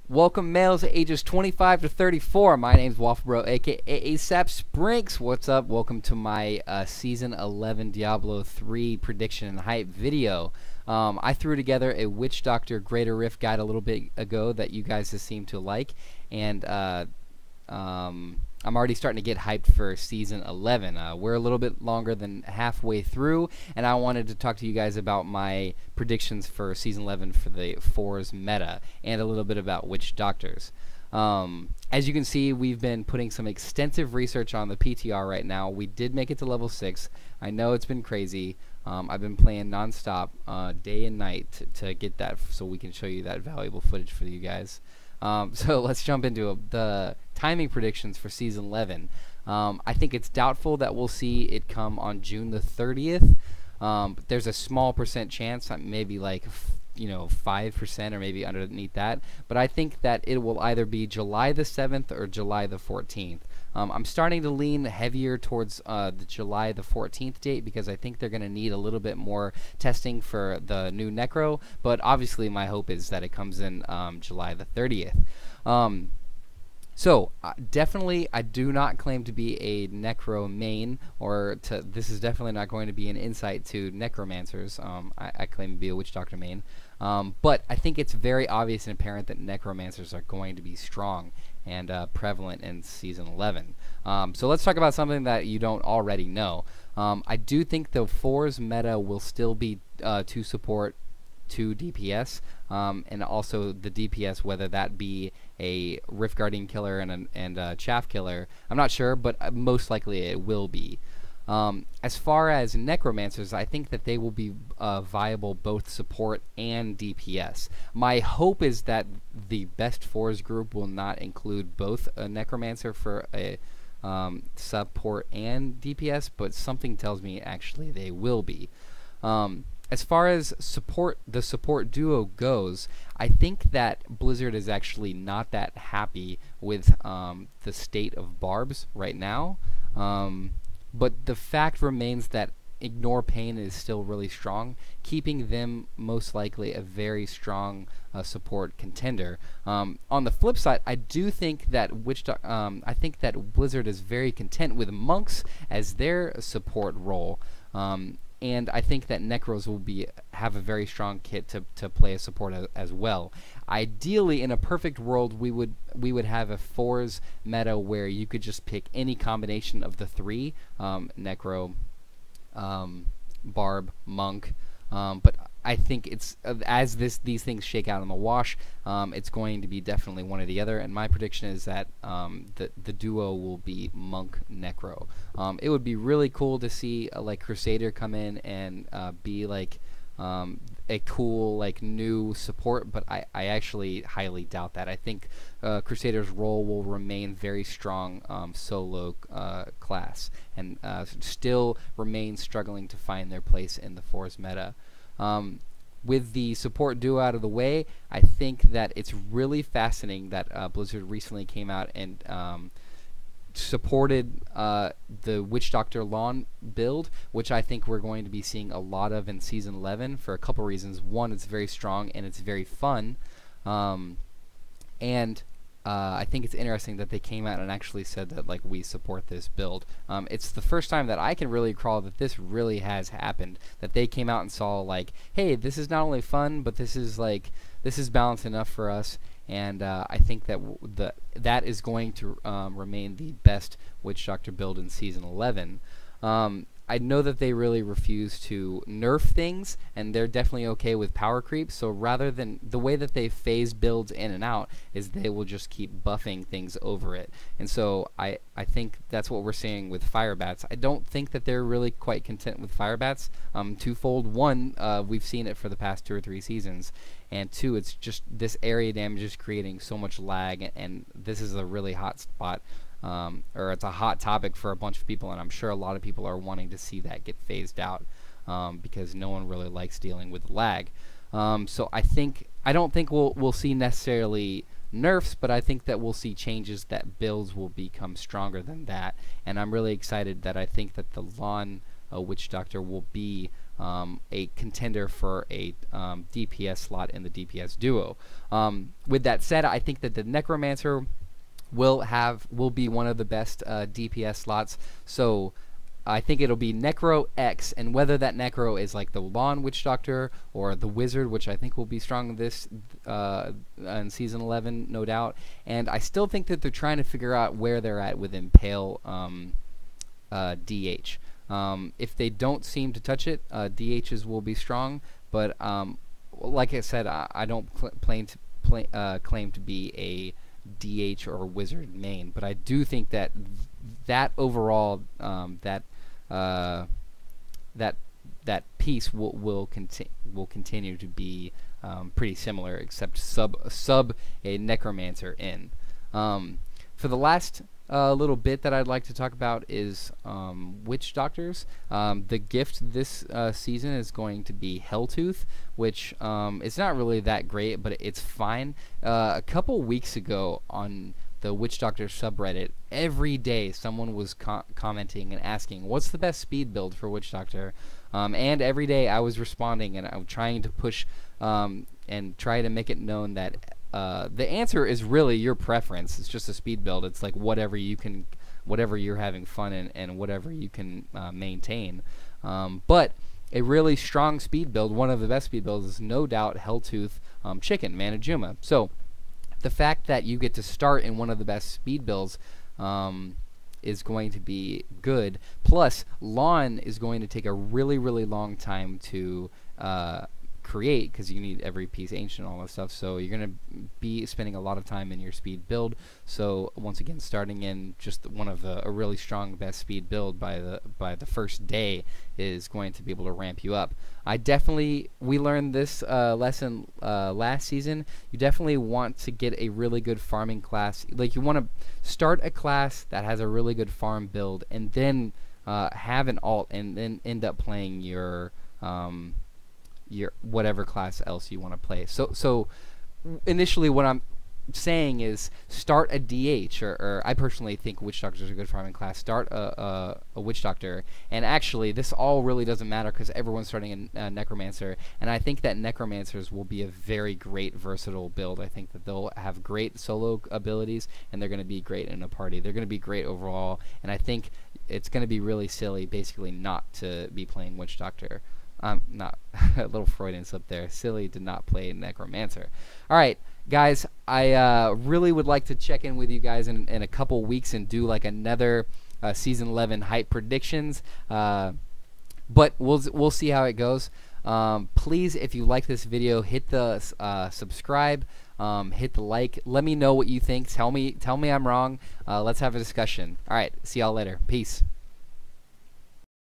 Welcome males ages 25 to 34. My name's Wafflebro, aka ASAP Sprinks. What's up? Welcome to my Season 11 Diablo 3 prediction and hype video. I threw together a Witch Doctor Greater Rift guide a little bit ago that you guys have seemed to like, and I'm already starting to get hyped for Season 11. We're a little bit longer than halfway through, and I wanted to talk to you guys about my predictions for Season 11 for the Fours meta, and a little bit about Witch Doctors. As you can see, we've been putting some extensive research on the PTR right now. We did make it to level 6. I know it's been crazy. I've been playing nonstop, day and night, to get that so we can show you that valuable footage for you guys. So let's jump into the timing predictions for Season 11. I think it's doubtful that we'll see it come on June the 30th. But there's a small percent chance, maybe like 5% or maybe underneath that. But I think that it will either be July the 7th or July the 14th. I'm starting to lean heavier towards the July the 14th date because I think they're going to need a little bit more testing for the new necro. But obviously my hope is that it comes in July the 30th. So definitely, I do not claim to be a necro main, this is definitely not going to be an insight to necromancers. I claim to be a witch doctor main, but I think it's very obvious and apparent that necromancers are going to be strong and prevalent in Season 11. So let's talk about something that you don't already know. I do think the Fours meta will still be to support 2 DPS, and also the DPS, whether that be a Rift Guardian killer and a Chaff killer. I'm not sure, but most likely it will be. As far as Necromancers, I think that they will be viable both support and DPS. My hope is that the best Fours group will not include both a Necromancer for a support and DPS, but something tells me actually they will be. As far as the support duo goes, I think that Blizzard is actually not that happy with the state of barbs right now. But the fact remains that Ignore Pain is still really strong, keeping them most likely a very strong support contender. On the flip side, I do think that I think that Blizzard is very content with monks as their support role. And I think that Necros will have a very strong kit to play a support as well. Ideally, in a perfect world, we would have a Fours meta where you could just pick any combination of the three, Necro, Barb, Monk. But I think it's as these things shake out in the wash, it's going to be definitely one or the other. And my prediction is that the duo will be Monk Necro. It would be really cool to see like Crusader come in and be like a cool like new support, but I actually highly doubt that. I think Crusader's role will remain very strong solo class, and still remain struggling to find their place in the Fours meta. With the support duo out of the way, I think that it's really fascinating that Blizzard recently came out and supported the Witch Doctor Lawn build, which I think we're going to be seeing a lot of in Season 11 for a couple reasons. One, it's very strong and it's very fun, and I think it's interesting that they came out and actually said that like we support this build. It's the first time that I can really recall that this really has happened. That they came out and saw like, hey, this is not only fun, but this is balanced enough for us. And I think that that is going to remain the best Witch Doctor build in Season 11. I know that they really refuse to nerf things, and they're definitely okay with power creep. So rather than the way that they phase builds in and out, is they will just keep buffing things over it. And so I think that's what we're seeing with Firebats. I don't think that they're really quite content with Firebats. Twofold. One, we've seen it for the past 2 or 3 seasons. And two, it's just this area damage is creating so much lag, and this is a really hot spot. Or it's a hot topic for a bunch of people, and I'm sure a lot of people are wanting to see that get phased out because no one really likes dealing with lag. So I don't think we'll see necessarily nerfs, but I think that we'll see changes that builds will become stronger than that. And I'm really excited that I think that the Lawn Witch Doctor will be a contender for a DPS slot in the DPS duo. With that said, I think that the Necromancer will be one of the best DPS slots. So I think it'll be Necro X, and whether that Necro is like the Lawn Witch Doctor or the Wizard, which I think will be strong this in Season 11, no doubt. And I still think that they're trying to figure out where they're at with Impale DH. If they don't seem to touch it, DHs will be strong. But like I said, I don't claim to be a DH or Wizard main, but I do think that overall that piece will continue to be pretty similar, except sub a Necromancer in. For the last little bit that I'd like to talk about is Witch Doctors. The gift this season is going to be Helltooth, which it's not really that great, but it's fine. A couple weeks ago on the Witch Doctor subreddit, every day someone was commenting and asking, what's the best speed build for Witch Doctor? And every day I was responding, and I'm trying to push and try to make it known that the answer is really your preference. It's just a speed build. It's like whatever you're having fun in, and whatever you can maintain. But a really strong speed build, one of the best speed builds, is no doubt Helltooth Chicken, Manajuma. So the fact that you get to start in one of the best speed builds is going to be good. Plus, Lawn is going to take a really, really long time to create, because you need every piece ancient and all that stuff. So you're going to be spending a lot of time in your speed build. So once again, starting in just one of a really strong best speed build by the first day is going to be able to ramp you up. We learned this lesson last season. You definitely want to get a really good farming class. Like, you want to start a class that has a really good farm build, and then have an alt, and then end up playing your whatever class else you want to play. So initially what I'm saying is start a DH, or I personally think Witch Doctors are a good farming class. Start a Witch Doctor, and actually this all really doesn't matter because everyone's starting a Necromancer, and I think that Necromancers will be a very great versatile build. I think that they'll have great solo abilities, and they're going to be great in a party. They're going to be great overall, and I think it's going to be really silly basically not to be playing Witch Doctor. Not a little Freudian slip there. Silly to not play Necromancer. All right, guys, I really would like to check in with you guys in a couple weeks and do like another season 11 hype predictions. But we'll see how it goes. Please, if you like this video, hit the subscribe, hit the like. Let me know what you think. Tell me I'm wrong. Let's have a discussion. All right, see y'all later. Peace.